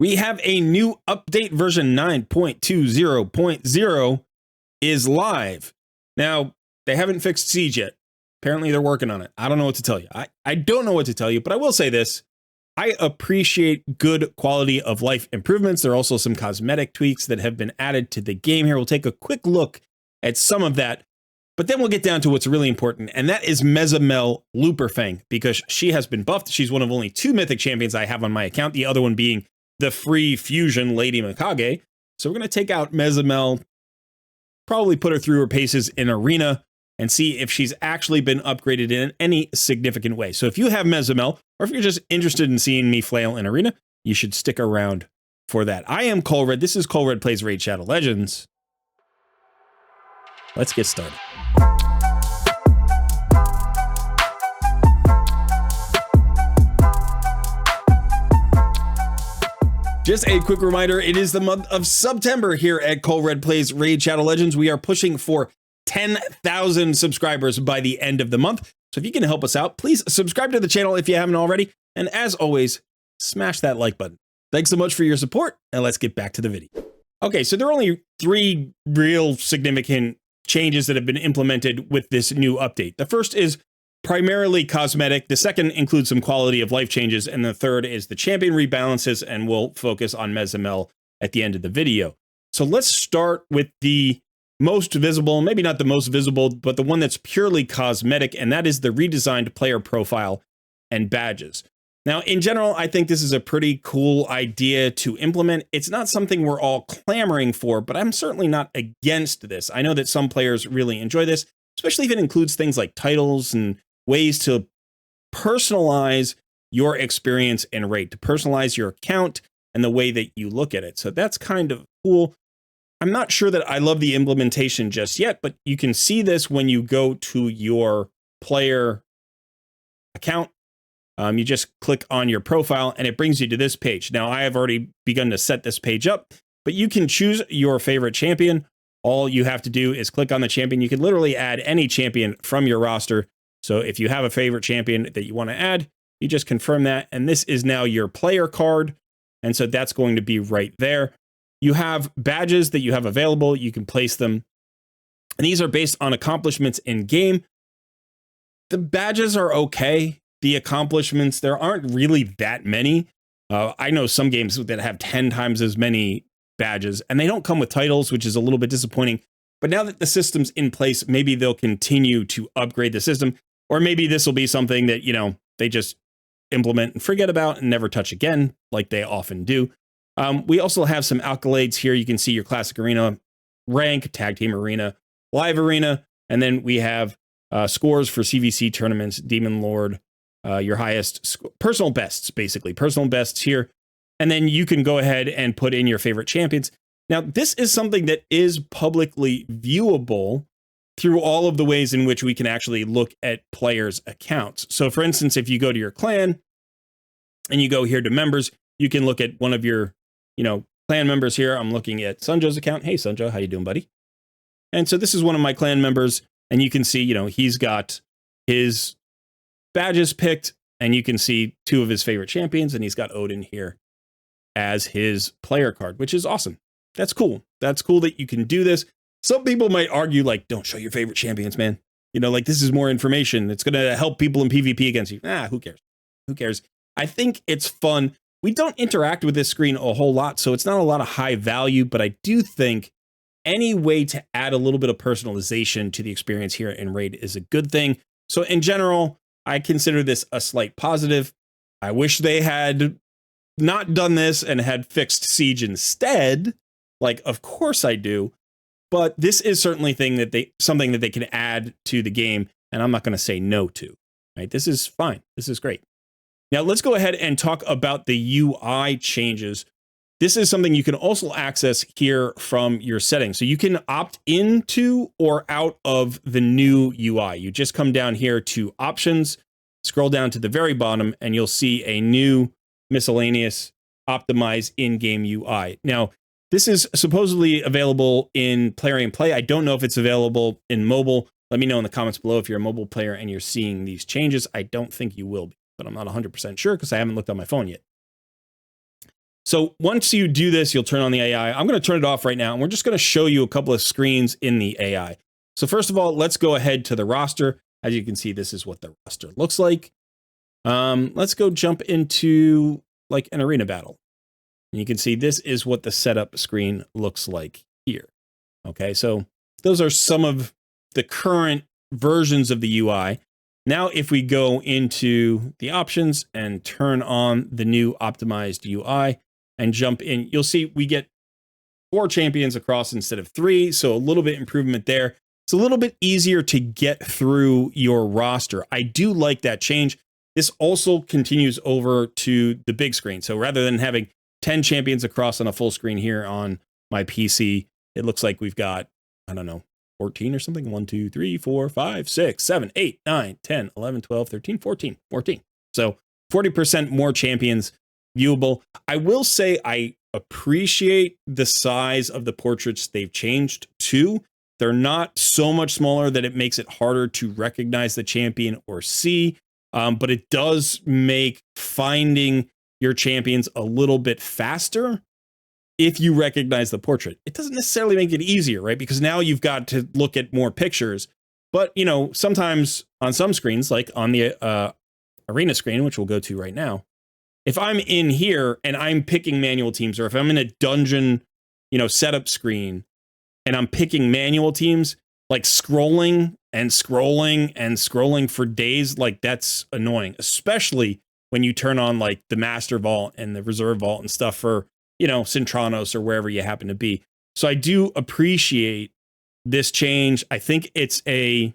We have a new update, version 9.20.0 is live. Now, they haven't fixed Siege yet. Apparently, they're working on it. I don't know what to tell you. I don't know what to tell you, but I will say this. I appreciate good quality of life improvements. There are also some cosmetic tweaks that have been added to the game here. We'll take a quick look at some of that, but then we'll get down to what's really important, and that is Mezomel Looperfang, because she has been buffed. She's one of only 2 mythic champions I have on my account, the other one being the free fusion Lady Mikage. So we're going to take out Mezomel, probably put her through her paces in Arena, and see if she's actually been upgraded in any significant way. So if you have Mezomel, or if you're just interested in seeing me flail in Arena, you should stick around for that. I am Colred. This is Colred Plays Raid Shadow Legends. Let's get started. Just a quick reminder, it is the month of September here at Colred Plays Raid Shadow Legends. We are pushing for 10,000 subscribers by the end of the month. So if you can help us out, please subscribe to the channel if you haven't already. And as always, smash that like button. Thanks so much for your support, and let's get back to the video. Okay, so there are only 3 real significant changes that have been implemented with this new update. The first is primarily cosmetic. The second includes some quality of life changes. And the third is the champion rebalances, and we'll focus on Mezomel at the end of the video. So let's start with the most visible, maybe not the most visible, but the one that's purely cosmetic, and that is the redesigned player profile and badges. Now, in general, I think this is a pretty cool idea to implement. It's not something we're all clamoring for, but I'm certainly not against this. I know that some players really enjoy this, especially if it includes things like titles and ways to personalize your experience in Raid, to personalize your account and the way that you look at it. So that's kind of cool. I'm not sure that I love the implementation just yet, but you can see this when you go to your player account. You just click on your profile and it brings you to this page. Now, I have already begun to set this page up, but you can choose your favorite champion. All you have to do is click on the champion. You can literally add any champion from your roster. So if you have a favorite champion that you want to add, you just confirm that. And this is now your player card. And so that's going to be right there. You have badges that you have available. You can place them. And these are based on accomplishments in game. The badges are okay. The accomplishments, there aren't really that many. I know some games that have 10 times as many badges, and they don't come with titles, which is a little bit disappointing. But now that the system's in place, maybe they'll continue to upgrade the system, or maybe this will be something that, you know, they just implement and forget about and never touch again, like they often do. We also have some accolades here. You can see your classic arena rank, tag team arena, live arena, and then we have scores for CVC tournaments, Demon Lord, your highest personal bests, basically personal bests here. And then you can go ahead and put in your favorite champions. Now, this is something that is publicly viewable through all of the ways in which we can actually look at players' accounts. So for instance, if you go to your clan and you go here to members, you can look at one of your, clan members here. I'm looking at Sunjo's account. Hey, Sunjo, how you doing, buddy? And so this is one of my clan members, and you can see, he's got his badges picked, and you can see 2 of his favorite champions, and he's got Odin here as his player card, which is awesome. That's cool. That's cool that you can do this. Some people might argue, like, don't show your favorite champions, man. This is more information. It's going to help people in PvP against you. Who cares? Who cares? I think it's fun. We don't interact with this screen a whole lot, so it's not a lot of high value, but I do think any way to add a little bit of personalization to the experience here in Raid is a good thing. So in general, I consider this a slight positive. I wish they had not done this and had fixed Siege instead. Like, of course I do. But this is certainly something that they can add to the game, and I'm not going to say no to. Right? This is fine. This is great. Now let's go ahead and talk about the UI changes. This is something you can also access here from your settings. So you can opt into or out of the new UI. You just come down here to options, scroll down to the very bottom, and you'll see a new miscellaneous optimize in-game UI. Now, this is supposedly available in Player and Play. I don't know if it's available in mobile. Let me know in the comments below if you're a mobile player and you're seeing these changes. I don't think you will be, but I'm not 100% sure because I haven't looked on my phone yet. So once you do this, you'll turn on the AI. I'm going to turn it off right now, and we're just going to show you a couple of screens in the AI. So first of all, let's go ahead to the roster. As you can see, this is what the roster looks like. Let's go jump into like an arena battle. And you can see this is what the setup screen looks like here. Okay, so those are some of the current versions of the UI. Now, if we go into the options and turn on the new optimized UI and jump in, you'll see we get 4 champions across instead of 3. So a little bit improvement there. It's a little bit easier to get through your roster. I do like that change. This also continues over to the big screen. So rather than having 10 champions across on a full screen here on my PC, it looks like we've got, I don't know, 14 or something. 1, 2, 3, 4, 5, 6, 7, 8, 9, 10, 11, 12, 13, 14. So 40% more champions viewable. I will say I appreciate the size of the portraits they've changed to. They're not so much smaller that it makes it harder to recognize the champion or see, but it does make finding your champions a little bit faster if you recognize the portrait. It doesn't necessarily make it easier, right? Because now you've got to look at more pictures. But, you know, sometimes on some screens, like on the arena screen, which we'll go to right now, if I'm in here and I'm picking manual teams, or if I'm in a dungeon, you know, setup screen, and I'm picking manual teams, like scrolling and scrolling and scrolling for days, like that's annoying, especially when you turn on like the master vault and the reserve vault and stuff for, you know, Centranos or wherever you happen to be. So I do appreciate this change. I think it's a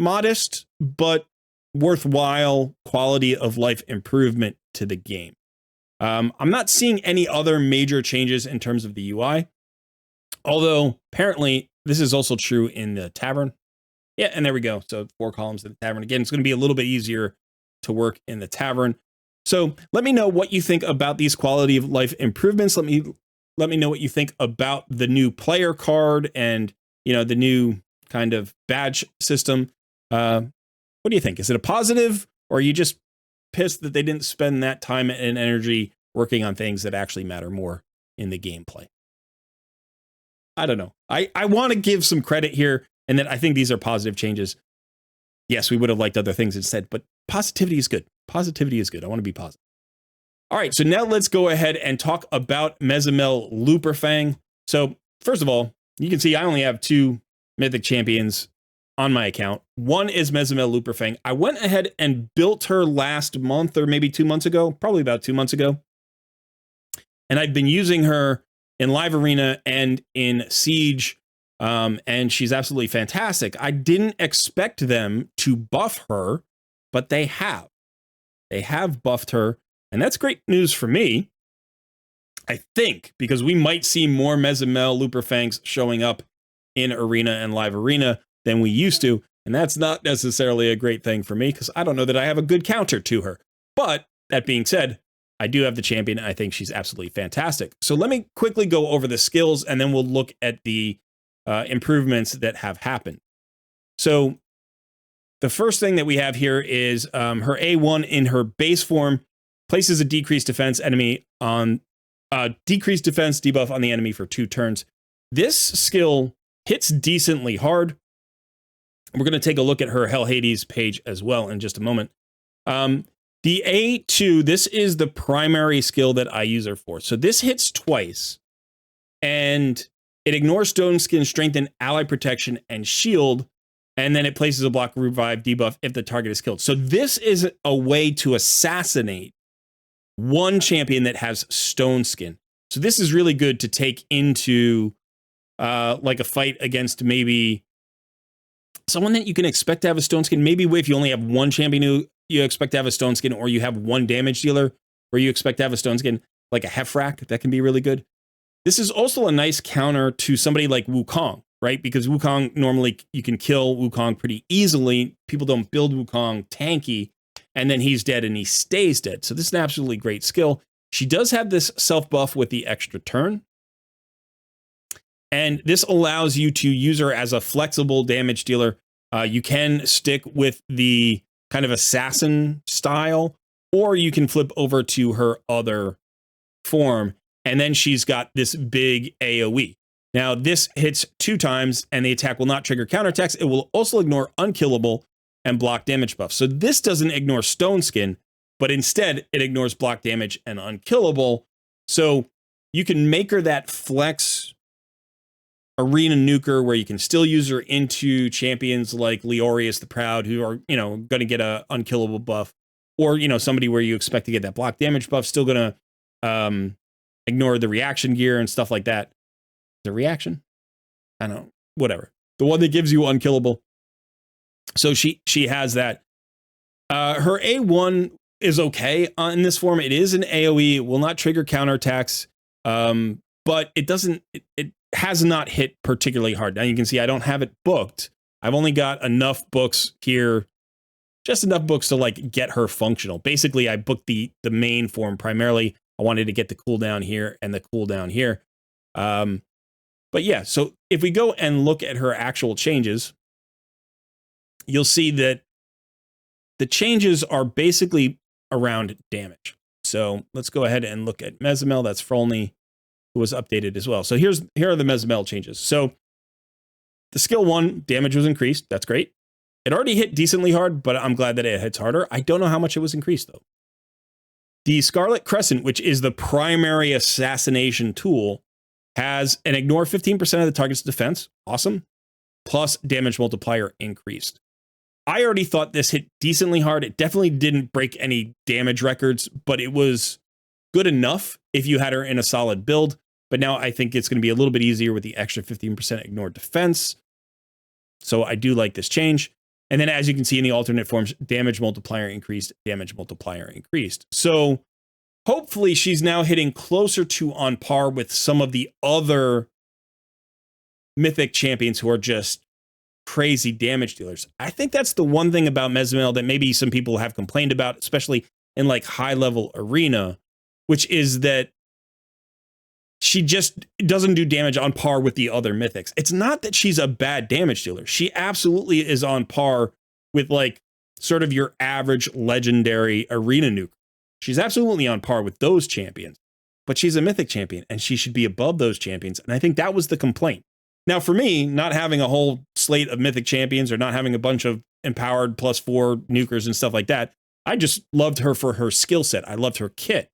modest but worthwhile quality of life improvement to the game. I'm not seeing any other major changes in terms of the UI. Although, apparently, this is also true in the tavern. Yeah, and there we go. So 4 columns in the tavern. Again, it's going to be a little bit easier to work in the tavern. So let me know what you think about these quality of life improvements. Let me know what you think about the new player card and, you know, the new kind of badge system. What do you think? Is it a positive, or are you just pissed that they didn't spend that time and energy working on things that actually matter more in the gameplay? I don't know. I want to give some credit here, and that I think these are positive changes. Yes, we would have liked other things instead, but positivity is good. Positivity is good. I want to be positive. All right, so now let's go ahead and talk about Mezomel Luperfang. So first of all, you can see I only have 2 mythic champions on my account. One is Mezomel Luperfang. I went ahead and built her last month, or maybe 2 months ago, probably about 2 months ago. And I've been using her in Live Arena and in Siege, and she's absolutely fantastic. I didn't expect them to buff her, but they have. They have buffed her, and that's great news for me, I think, because we might see more Mezomel Luperfangs showing up in Arena and Live Arena than we used to, and that's not necessarily a great thing for me, because I don't know that I have a good counter to her. But that being said, I do have the champion, and I think she's absolutely fantastic. So let me quickly go over the skills, and then we'll look at the improvements that have happened. So the first thing that we have here is her A1 in her base form places a decreased defense enemy on decreased defense debuff on the enemy for 2 turns. This skill hits decently hard. We're going to take a look at her Hell Hades page as well in just a moment. The A2, this is the primary skill that I use her for. So this hits twice, and it ignores Stone Skin, Strengthen, Ally Protection, and Shield, and then it places a block revive debuff if the target is killed. So this is a way to assassinate one champion that has Stone Skin. So this is really good to take into like a fight against maybe someone that you can expect to have a Stone Skin. Maybe if you only have one champion who you expect to have a Stone Skin, or you have one damage dealer where you expect to have a Stone Skin, like a Hefrak, that can be really good. This is also a nice counter to somebody like Wukong, right? Because Wukong, normally you can kill Wukong pretty easily. People don't build Wukong tanky, and then he's dead and he stays dead. So this is an absolutely great skill. She does have this self buff with the extra turn. And this allows you to use her as a flexible damage dealer. You can stick with the kind of assassin style, or you can flip over to her other form, and then she's got this big AoE. Now, this hits 2 times, and the attack will not trigger counterattacks. It will also ignore unkillable and block damage buffs. So this doesn't ignore Stone Skin, but instead it ignores block damage and unkillable. So you can make her that flex arena nuker where you can still use her into champions like Leorius the Proud, who are, going to get a unkillable buff, or, somebody where you expect to get that block damage buff, still going to ignore the reaction gear and stuff like that. The reaction? I don't know. Whatever. The one that gives you unkillable. So she has that. Her A1 is okay in this form. It is an AoE. It will not trigger counterattacks. But it has not hit particularly hard. Now you can see I don't have it booked. I've only got enough books here, just enough books to like get her functional. Basically, I booked the main form primarily. I wanted to get the cooldown here and the cooldown here. But yeah, so if we go and look at her actual changes, you'll see that the changes are basically around damage. So let's go ahead and look at Mezomel. That's Frolny, who was updated as well. So here are the Mezomel changes. So the skill 1 damage was increased. That's great. It already hit decently hard, but I'm glad that it hits harder. I don't know how much it was increased though. The Scarlet Crescent, which is the primary assassination tool, has an ignore 15% of the target's defense. Awesome. Plus damage multiplier increased. I already thought this hit decently hard. It definitely didn't break any damage records, but it was good enough if you had her in a solid build. But now I think it's going to be a little bit easier with the extra 15% ignored defense. So I do like this change. And then as you can see in the alternate forms, damage multiplier increased, damage multiplier increased. So hopefully she's now hitting closer to on par with some of the other mythic champions who are just crazy damage dealers. I think that's the one thing about Mezomel that maybe some people have complained about, especially in like high level arena, which is that she just doesn't do damage on par with the other mythics. It's not that she's a bad damage dealer. She absolutely is on par with like sort of your average legendary arena nuke. She's absolutely on par with those champions, but she's a mythic champion and she should be above those champions. And I think that was the complaint. Now, for me, not having a whole slate of mythic champions or not having a bunch of empowered +4 nukers and stuff like that, I just loved her for her skill set. I loved her kit.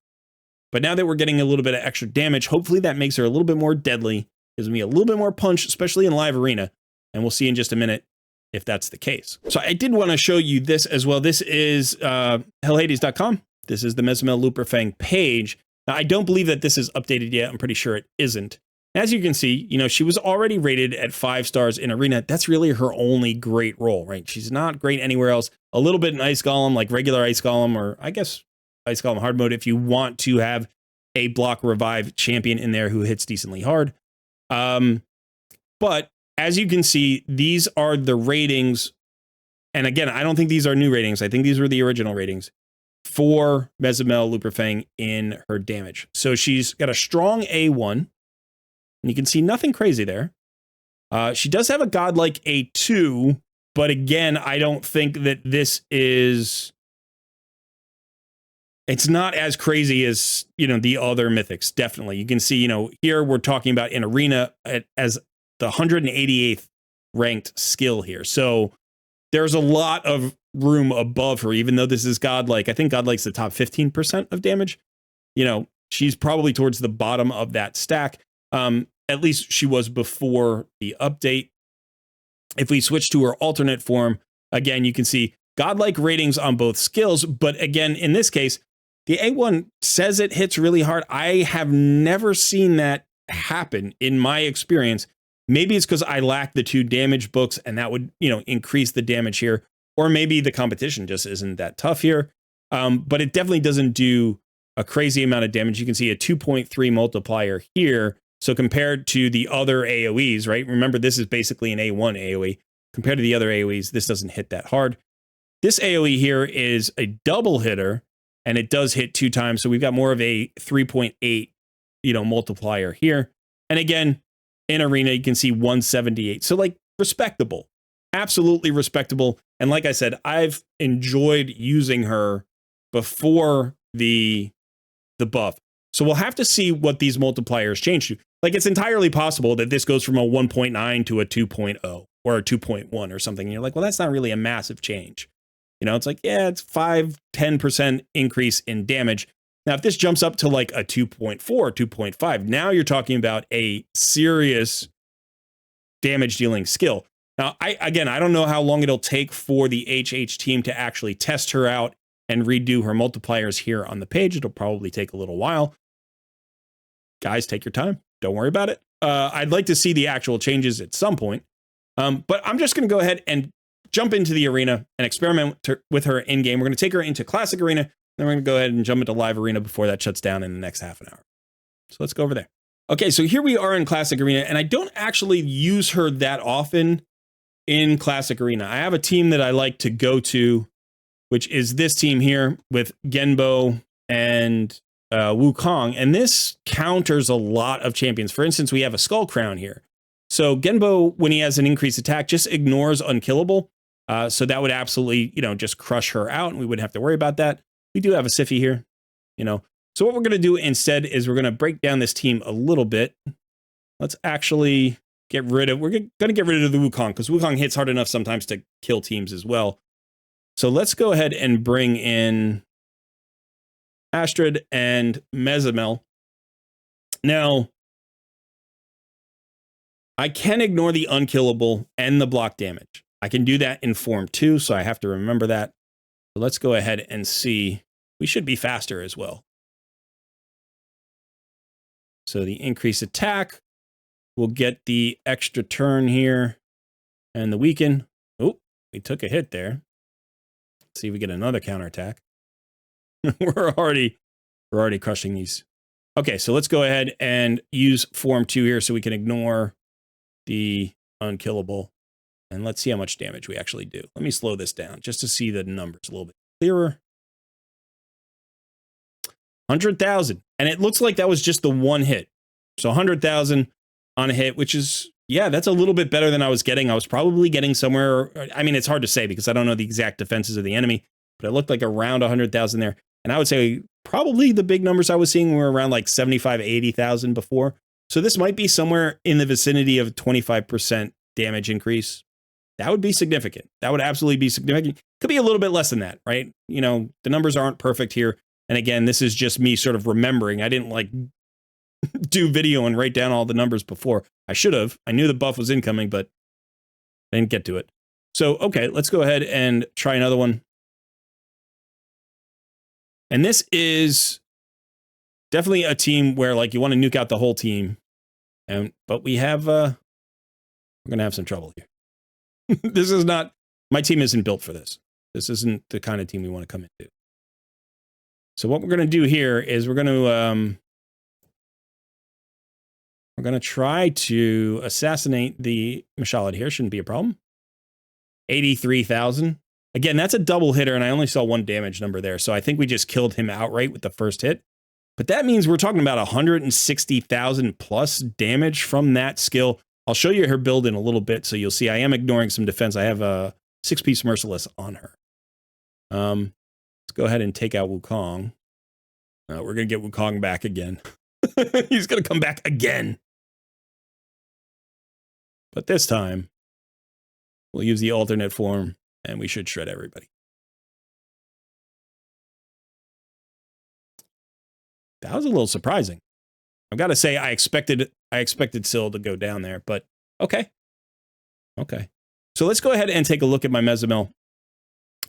But now that we're getting a little bit of extra damage, hopefully that makes her a little bit more deadly, gives me a little bit more punch, especially in live arena. And we'll see in just a minute if that's the case. So I did want to show you this as well. This is hellhades.com. This is the Mezomel Luperfang page. Now, I don't believe that this is updated yet. I'm pretty sure it isn't. As you can see, she was already rated at 5 stars in arena. That's really her only great role, right? She's not great anywhere else. A little bit in Ice Golem, like regular Ice Golem, or I guess Ice Golem hard mode if you want to have a block revive champion in there who hits decently hard. But as you can see, these are the ratings. And again, I don't think these are new ratings. I think these were the original ratings for Mezomel Luperfang in her damage. So she's got a strong A1, and you can see nothing crazy there. She does have a godlike A2, but again, I don't think that this is... It's not as crazy as, the other mythics, definitely. You can see, here we're talking about in arena as the 188th ranked skill here. So there's a lot of room above her, even though this is godlike. I think godlike's the top 15% of damage. She's probably towards the bottom of that stack. At least she was before the update. If we switch to her alternate form, again, you can see godlike ratings on both skills. But again, in this case, the A1 says it hits really hard. I have never seen that happen in my experience. Maybe it's because I lack the 2 damage books and that would, increase the damage here. Or maybe the competition just isn't that tough here. But it definitely doesn't do a crazy amount of damage. You can see a 2.3 multiplier here. So compared to the other AoEs, right? Remember, this is basically an A1 AoE. Compared to the other AoEs, this doesn't hit that hard. This AoE here is a double hitter, and it does hit 2 times. So we've got more of a 3.8, multiplier here. And again, in arena, you can see 178. So like respectable, absolutely respectable. And like I said, I've enjoyed using her before the buff. So we'll have to see what these multipliers change to. Like, it's entirely possible that this goes from a 1.9 to a 2.0 or a 2.1 or something. And you're like, well, that's not really a massive change. You know, it's like, yeah, it's 5-10% increase in damage. Now, if this jumps up to like a 2.4, 2.5, now you're talking about a serious damage dealing skill. Now, I don't know how long it'll take for the HH team to actually test her out and redo her multipliers here on the page. It'll probably take a little while. Guys, take your time. Don't worry about it. I'd like to see the actual changes at some point. But I'm just going to go ahead and jump into the arena and experiment with her in game. We're going to take her into Classic Arena. Then we're going to go ahead and jump into Live Arena before that shuts down in the next half an hour. So let's go over there. Okay, so here we are in Classic Arena, and I don't actually use her that often in Classic Arena. I have a team that I like to go to, which is this team here with Genbo and Wukong, and this counters a lot of champions. For instance, we have a Skull Crown here. So Genbo, when he has an increased attack, just ignores Unkillable. So that would absolutely, just crush her out, and we wouldn't have to worry about that. We do have a Siphi here, So what we're going to do instead is we're going to break down this team a little bit. Let's actually we're going to get rid of the Wukong, because Wukong hits hard enough sometimes to kill teams as well. So let's go ahead and bring in Astrid and Mezomel. Now, I can ignore the Unkillable and the block damage. I can do that in Form 2, so I have to remember that. So let's go ahead and see. We should be faster as well. So the increased attack, we'll get the extra turn here, and the weaken. Oh, we took a hit there. Let's see if we get another counterattack. we're already crushing these. Okay, so let's go ahead and use Form 2 here so we can ignore the Unkillable. And let's see how much damage we actually do. Let me slow this down just to see the numbers a little bit clearer. 100,000. And it looks like that was just the one hit. So 100,000 on a hit, which is, yeah, that's a little bit better than I was getting. I was probably getting somewhere. I mean, it's hard to say because I don't know the exact defenses of the enemy, but it looked like around 100,000 there. And I would say probably the big numbers I was seeing were around like 75, 80,000 before. So this might be somewhere in the vicinity of 25% damage increase. That would be significant. That would absolutely be significant. Could be a little bit less than that, right? The numbers aren't perfect here. And again, this is just me sort of remembering. I didn't like do video and write down all the numbers before. I should have. I knew the buff was incoming, but I didn't get to it. So, okay, let's go ahead and try another one. And this is definitely a team where like you want to nuke out the whole team. But we have, we're going to have some trouble here. This is not, my team isn't built for this. This isn't the kind of team we want to come into. So what we're going to do here is we're going to try to assassinate the Mashalad here. Shouldn't be a problem. 83,000. Again, that's a double hitter, and I only saw one damage number there. So I think we just killed him outright with the first hit. But that means we're talking about 160,000 plus damage from that skill. I'll show you her build in a little bit, so you'll see I am ignoring some defense. I have a 6-piece Merciless on her. Let's go ahead and take out Wukong. We're going to get Wukong back again. He's going to come back again. But this time, we'll use the alternate form, and we should shred everybody. That was a little surprising. I've got to say, I expected Syl to go down there, but okay. Okay. So let's go ahead and take a look at my Mezomel.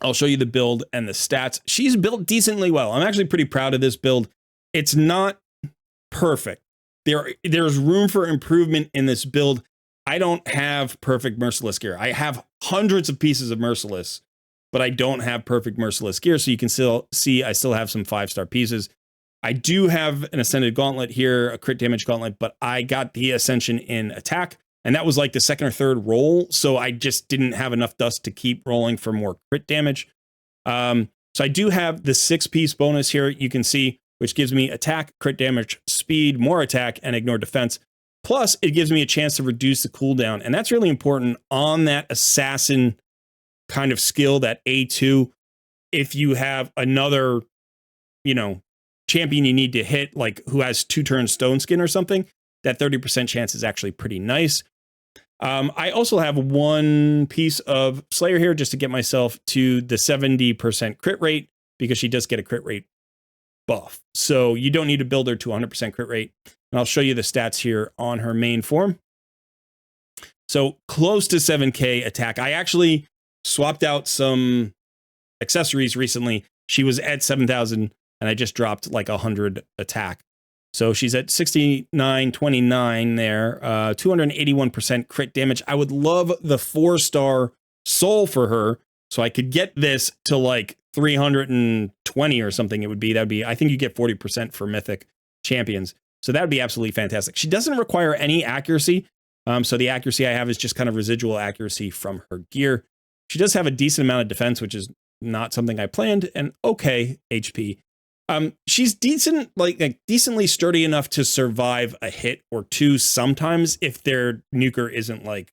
I'll show you the build and the stats. She's built decently well. I'm actually pretty proud of this build. It's not perfect. There's room for improvement in this build. I don't have perfect Merciless gear. I have hundreds of pieces of Merciless, but I don't have perfect Merciless gear. So you can still see I still have some 5-star pieces. I do have an Ascended Gauntlet here, a crit damage gauntlet, but I got the Ascension in attack, and that was like the second or third roll, so I just didn't have enough dust to keep rolling for more crit damage. So I do have the 6-piece bonus here, you can see, which gives me attack, crit damage, speed, more attack, and ignore defense. Plus, it gives me a chance to reduce the cooldown, and that's really important on that assassin kind of skill, that A2. If you have another, champion you need to hit, like who has 2-turn Stone Skin or something, that 30% chance is actually pretty nice. I also have one piece of Slayer here just to get myself to the 70% crit rate, because she does get a crit rate buff. So you don't need to build her to 100% crit rate. And I'll show you the stats here on her main form. So close to 7k attack. I actually swapped out some accessories recently. She was at 7,000 and I just dropped like 100 attack. So she's at 6929 there, 281% crit damage. I would love the 4-star soul for her, so I could get this to like 320 or something. It would be, I think you get 40% for mythic champions. So that would be absolutely fantastic. She doesn't require any accuracy. So the accuracy I have is just kind of residual accuracy from her gear. She does have a decent amount of defense, which is not something I planned, and okay HP. She's decent, like decently sturdy enough to survive a hit or two sometimes if their nuker isn't like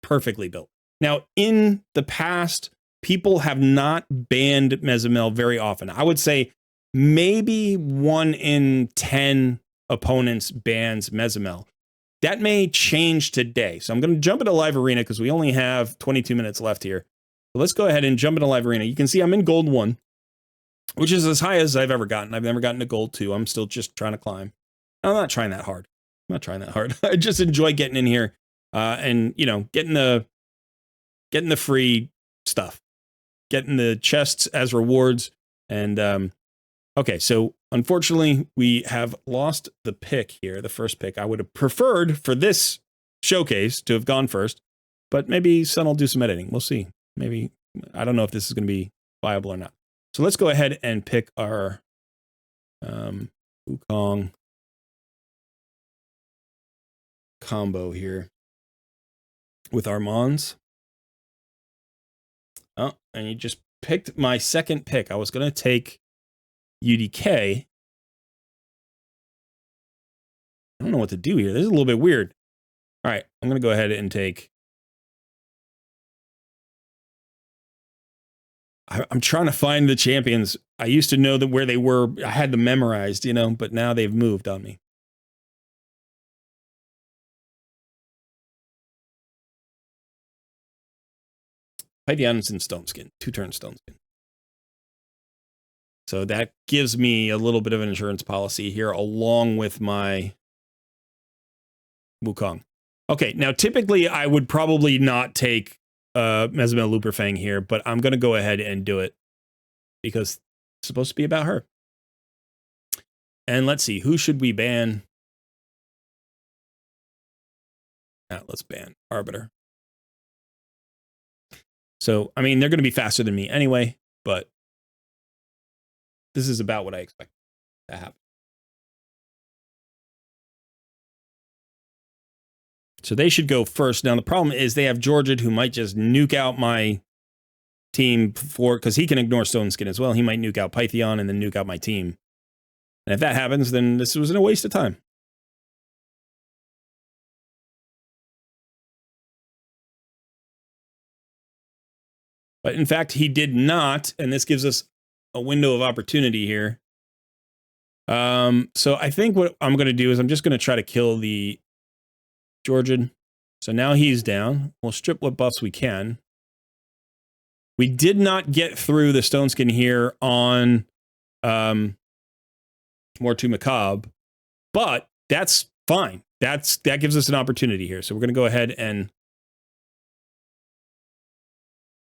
perfectly built. Now, in the past, people have not banned Mezomel very often. I would say maybe 1 in 10 opponents bans Mezomel. That may change today. So I'm going to jump into live arena because we only have 22 minutes left here. So let's go ahead and jump into live arena. You can see I'm in gold 1. Which is as high as I've ever gotten. I've never gotten to gold 2. I'm still just trying to climb. I'm not trying that hard. I just enjoy getting in here and, you know, getting the free stuff, getting the chests as rewards. And okay, so unfortunately, we have lost the pick here, the first pick. I would have preferred for this showcase to have gone first, but maybe Sun will do some editing. We'll see. Maybe, I don't know if this is going to be viable or not. So let's go ahead and pick our Wukong combo here with our Mons. Oh, and you just picked my second pick. I was going to take UDK. I don't know what to do here. This is a little bit weird. All right, I'm going to go ahead and take... I'm trying to find the champions. I used to know that where they were. I had them memorized, you know, but now they've moved on me. Pythion's in Stone Skin, 2-turn Stone Skin. So that gives me a little bit of an insurance policy here along with my Wukong. Okay, now typically I would probably not take Mezomel Luperfang here, but I'm going to go ahead and do it because it's supposed to be about her. And let's see, who should we ban? Let's ban Arbiter. So, I mean, they're going to be faster than me anyway, but this is about what I expect to happen. So they should go first. Now, the problem is they have Georgia, who might just nuke out my team because he can ignore Stone Skin as well. He might nuke out Pythion and then nuke out my team. And if that happens, then this was a waste of time. But in fact, he did not, and this gives us a window of opportunity here. So I think what I'm going to do is I'm just going to try to kill the Georgian. So now he's down. We'll strip what buffs we can. We did not get through the Stone Skin here on Mortu Macabre, but that's fine. That gives us an opportunity here. So we're going to go ahead and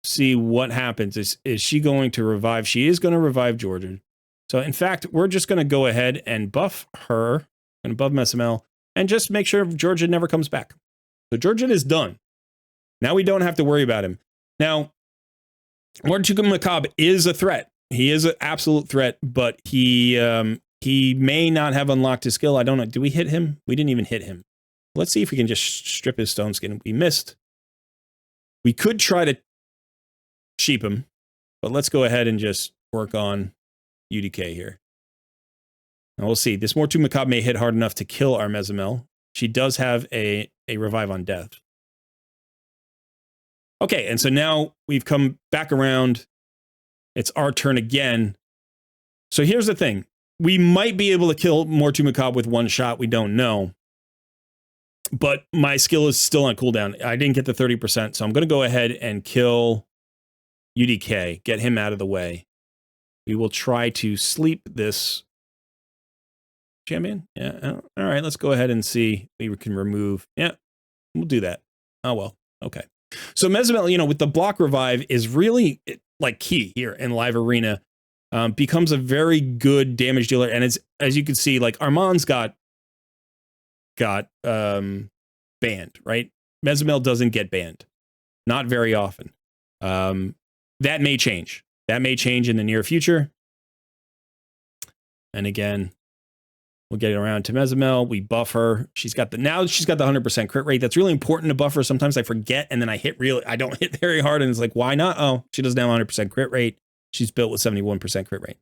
see what happens. Is she going to revive? She is going to revive Georgian. So in fact, we're just going to go ahead and buff her and buff Mezomel and just make sure Georgian never comes back. So Georgian is done. Now we don't have to worry about him. Now, Mortu Macabre is a threat. He is an absolute threat, but he may not have unlocked his skill. I don't know. Do we hit him? We didn't even hit him. Let's see if we can just strip his Stone Skin. We missed. We could try to sheep him, but let's go ahead and just work on UDK here. And we'll see. This Mortu Macabre may hit hard enough to kill our Mezomel. She does have a revive on death. Okay, and so now we've come back around. It's our turn again. So here's the thing. We might be able to kill Mortu Macabre with one shot. We don't know. But my skill is still on cooldown. I didn't get the 30%, so I'm going to go ahead and kill UDK, get him out of the way. We will try to sleep this champion. Yeah, all right, let's go ahead and see. We can remove. Yeah, we'll do that. Oh, well, okay. So Mezomel, you know, with the block revive is really like key here in live arena. Becomes a very good damage dealer, and it's, as you can see, like Armand's got banned, right? Mezomel doesn't get banned, not very often. That may change. That may change in the near future. And again, we'll get it around to Mezomel. We buff her. Now she's got the 100% crit rate. That's really important to buff her. Sometimes I forget, and then I don't hit very hard, and it's like, why not? Oh, she doesn't have 100% crit rate. She's built with 71% crit rate.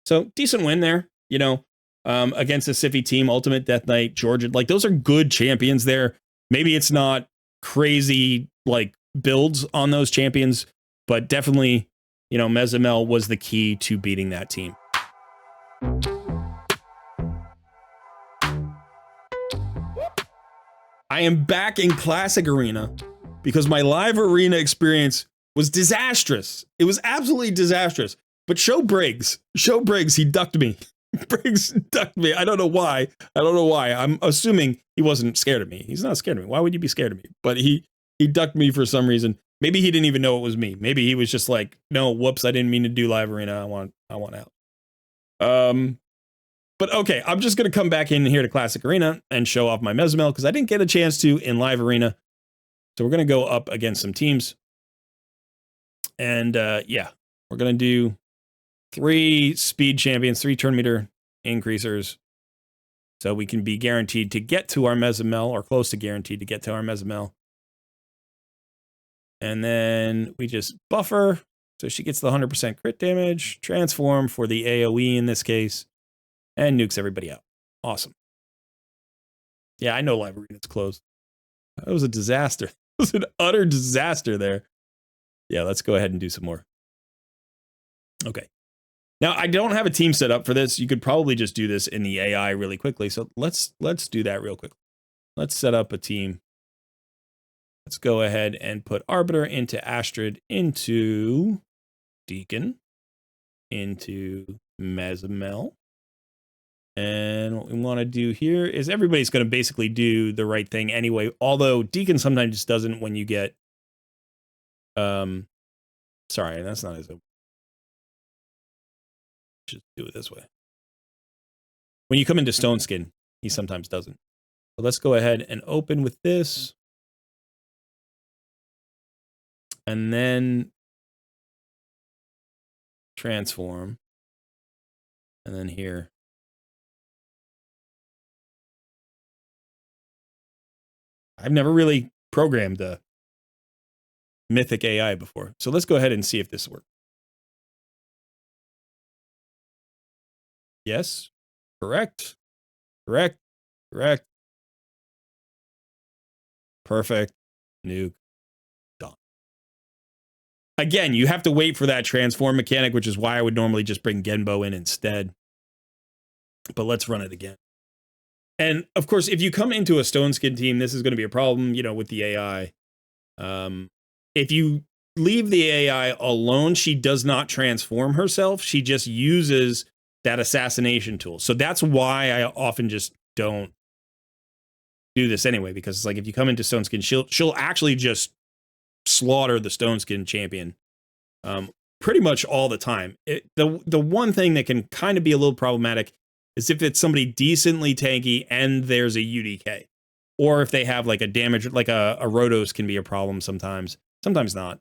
So decent win there, you know, against a Siffy team, Ultimate Death Knight, Georgia. Like, those are good champions there. Maybe it's not crazy, like, builds on those champions, but definitely, you know, Mezomel was the key to beating that team. I am back in Classic Arena because my live arena experience was disastrous. It was absolutely disastrous. But Show Briggs, he ducked me. Briggs ducked me. I don't know why. I'm assuming he wasn't scared of me. He's not scared of me. Why would you be scared of me? But he ducked me for some reason. Maybe he didn't even know it was me. Maybe he was just like, no, whoops, I didn't mean to do live arena. I want out. But okay, I'm just going to come back in here to Classic Arena and show off my Mezomel because I didn't get a chance to in live arena. So we're going to go up against some teams. And yeah, we're going to do 3 speed champions, 3 turn meter increasers. So we can be guaranteed to get to our Mezomel, or close to guaranteed to get to our Mezomel. And then we just buffer. So she gets the 100% crit damage, transform for the AoE in this case, and nukes everybody out. Awesome. Yeah, I know live arena's closed. That was a disaster. It was an utter disaster there. Yeah, let's go ahead and do some more. Okay. Now, I don't have a team set up for this. You could probably just do this in the AI really quickly. So let's do that real quick. Let's set up a team. Let's go ahead and put Arbiter into Astrid, into Deacon, into Mezomel. And what we want to do here is everybody's going to basically do the right thing anyway. Although Deacon sometimes just doesn't when you get... sorry, that's not as... Just do it this way. When you come into Stone Skin, he sometimes doesn't. So let's go ahead and open with this. And then transform. And then here. I've never really programmed a Mythic AI before. So let's go ahead and see if this works. Yes. Correct. Correct. Correct. Perfect. Nuke. Done. Again, you have to wait for that transform mechanic, which is why I would normally just bring Genbo in instead. But let's run it again. And of course, if you come into a Stone Skin team, this is going to be a problem, you know, with the AI. If you leave the AI alone, she does not transform herself. She just uses that assassination tool. So that's why I often just don't do this anyway, because it's like if you come into Stone Skin, she'll actually just slaughter the Stone Skin champion pretty much all the time. The one thing that can kind of be a little problematic is if it's somebody decently tanky and there's a UDK, or if they have like a damage, like a Rotos can be a problem sometimes. Sometimes not.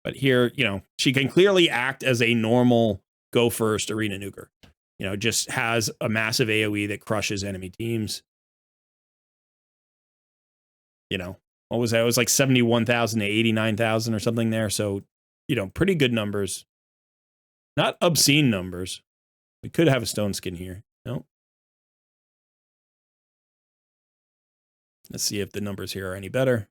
But here, you know, she can clearly act as a normal go first arena nuker. You know, just has a massive AoE that crushes enemy teams. You know, what was that? It was like 71,000 to 89,000 or something there. So, you know, pretty good numbers. Not obscene numbers. We could have a Stone Skin here. No. Let's see if the numbers here are any better.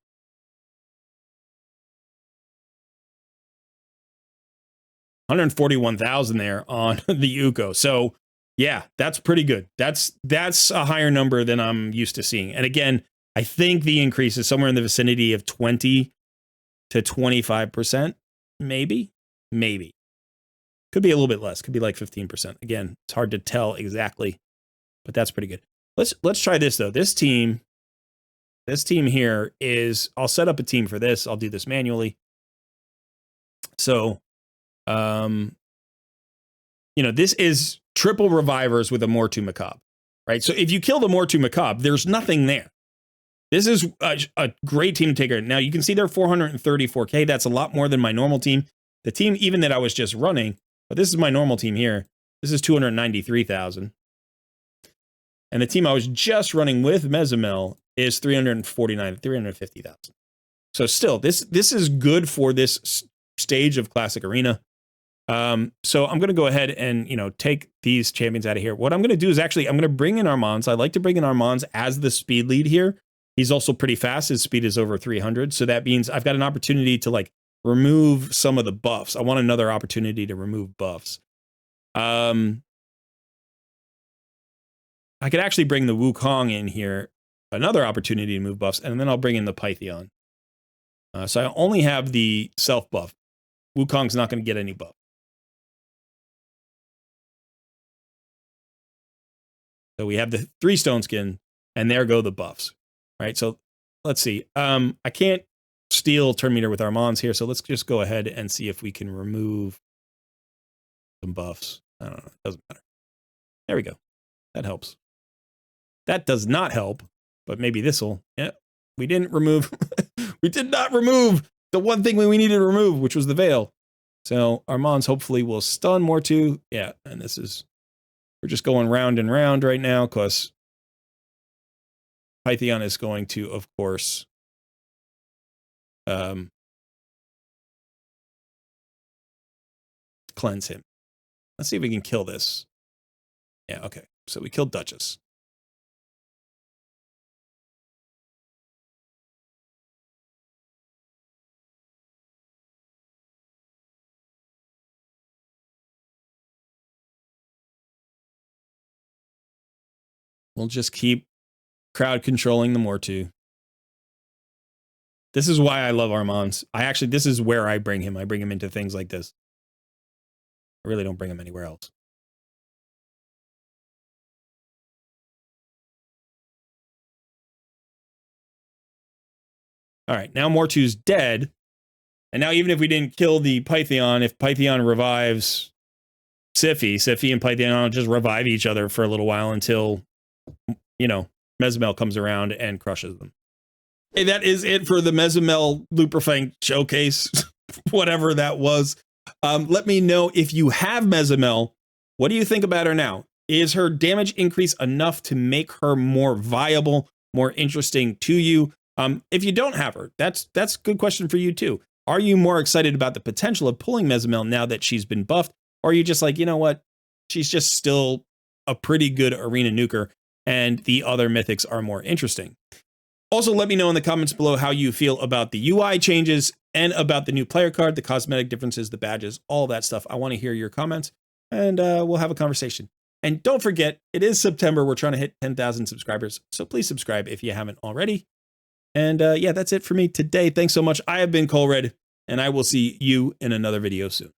141,000 there on the Uko. So yeah, that's pretty good. That's a higher number than I'm used to seeing. And again, I think the increase is somewhere in the vicinity of 20 to 25%, maybe. Could be a little bit less, could be like 15%. Again, it's hard to tell exactly, but that's pretty good. Let's try this though. This team here is, I'll set up a team for this. I'll do this manually. So, you know, this is triple revivers with a Mortu Macabre, right? So if you kill the Mortu Macabre, there's nothing there. This is a great team to take. Now you can see they're 434K. That's a lot more than my normal team. The team even that I was just running, but this is my normal team here. This is 293,000. And the team I was just running with Mezomel is 350,000. So still, this is good for this stage of Classic Arena. So I'm going to go ahead and, you know, take these champions out of here. What I'm going to do is actually, I'm going to bring in Armands. I like to bring in Armands as the speed lead here. He's also pretty fast. His speed is over 300. So that means I've got an opportunity to like remove some of the buffs. I want another opportunity to remove buffs. I could actually bring the Wukong in here, another opportunity to move buffs, and then I'll bring in the Pythion. So I only have the self buff. Wukong's not going to get any buff. So we have the 3 stone skin, and there go the buffs. Right, so let's see. I can't steal turn meter with Armands here, so let's just go ahead and see if we can remove some buffs. I don't know, it doesn't matter. There we go. That helps. That does not help, but maybe this will. Yeah, we didn't remove. We did not remove the one thing we needed to remove, which was the veil. So Armands hopefully will stun Mortu. Yeah, and this is, we're just going round and round right now because Pythion is going to, of course, cleanse him. Let's see if we can kill this. Yeah, okay. So we killed Duchess. We'll just keep crowd controlling the Mortu. This is why I love Armands. This is where I bring him. I bring him into things like this. I really don't bring him anywhere else. All right, now Mortu's dead. And now even if we didn't kill the Pythion, if Pythion revives Siphi and Pythion just revive each other for a little while until, you know, Mezomel comes around and crushes them. Hey, that is it for the Mezomel Luperfang showcase, whatever that was. Let me know if you have Mezomel. What do you think about her now? Is her damage increase enough to make her more viable, more interesting to you? If you don't have her, that's a good question for you too. Are you more excited about the potential of pulling Mezomel now that she's been buffed? Or are you just like, you know what? She's just still a pretty good arena nuker and the other mythics are more interesting. Also, let me know in the comments below how you feel about the UI changes and about the new player card, the cosmetic differences, the badges, all that stuff. I want to hear your comments and we'll have a conversation. And don't forget, it is September. We're trying to hit 10,000 subscribers. So please subscribe if you haven't already. And yeah, that's it for me today. Thanks so much. I have been Colred, and I will see you in another video soon.